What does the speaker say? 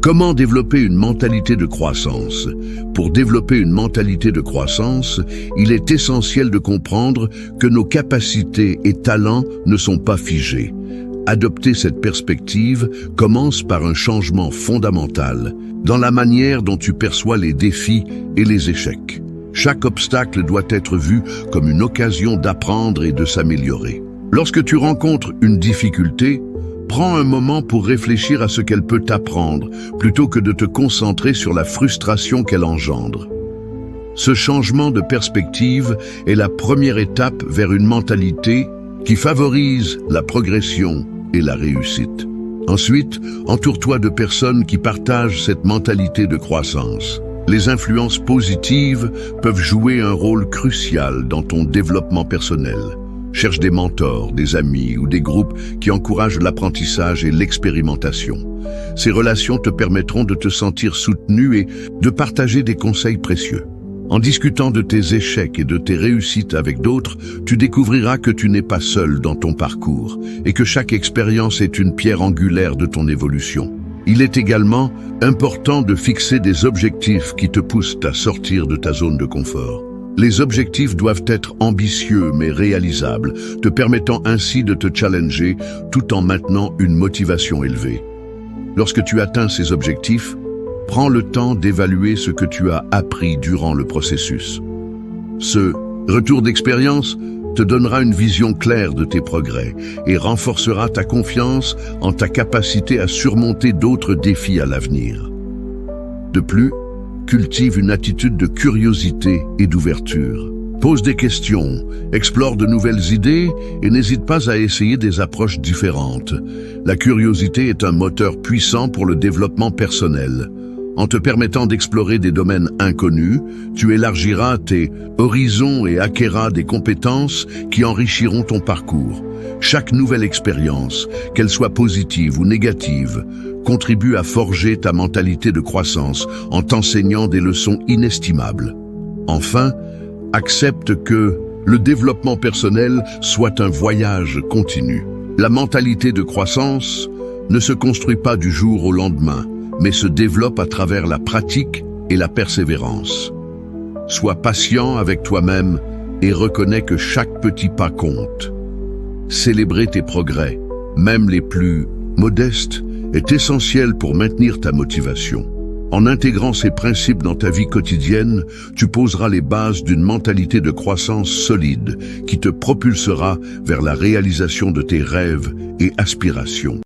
Comment développer une mentalité de croissance? Pour développer une mentalité de croissance, il est essentiel de comprendre que nos capacités et talents ne sont pas figés. Adopter cette perspective commence par un changement fondamental dans la manière dont tu perçois les défis et les échecs. Chaque obstacle doit être vu comme une occasion d'apprendre et de s'améliorer. Lorsque tu rencontres une difficulté, prends un moment pour réfléchir à ce qu'elle peut t'apprendre, plutôt que de te concentrer sur la frustration qu'elle engendre. Ce changement de perspective est la première étape vers une mentalité qui favorise la progression et la réussite. Ensuite, entoure-toi de personnes qui partagent cette mentalité de croissance. Les influences positives peuvent jouer un rôle crucial dans ton développement personnel. Cherche des mentors, des amis ou des groupes qui encouragent l'apprentissage et l'expérimentation. Ces relations te permettront de te sentir soutenu et de partager des conseils précieux. En discutant de tes échecs et de tes réussites avec d'autres, tu découvriras que tu n'es pas seul dans ton parcours et que chaque expérience est une pierre angulaire de ton évolution. Il est également important de fixer des objectifs qui te poussent à sortir de ta zone de confort. Les objectifs doivent être ambitieux mais réalisables, te permettant ainsi de te challenger tout en maintenant une motivation élevée. Lorsque tu atteins ces objectifs, prends le temps d'évaluer ce que tu as appris durant le processus. Ce retour d'expérience te donnera une vision claire de tes progrès et renforcera ta confiance en ta capacité à surmonter d'autres défis à l'avenir. De plus, cultive une attitude de curiosité et d'ouverture. Pose des questions, explore de nouvelles idées et n'hésite pas à essayer des approches différentes. La curiosité est un moteur puissant pour le développement personnel. En te permettant d'explorer des domaines inconnus, tu élargiras tes horizons et acquerras des compétences qui enrichiront ton parcours. Chaque nouvelle expérience, qu'elle soit positive ou négative, contribue à forger ta mentalité de croissance en t'enseignant des leçons inestimables. Enfin, accepte que le développement personnel soit un voyage continu. La mentalité de croissance ne se construit pas du jour au lendemain, mais se développe à travers la pratique et la persévérance. Sois patient avec toi-même et reconnais que chaque petit pas compte. Célébrer tes progrès, même les plus modestes, est essentiel pour maintenir ta motivation. En intégrant ces principes dans ta vie quotidienne, tu poseras les bases d'une mentalité de croissance solide qui te propulsera vers la réalisation de tes rêves et aspirations.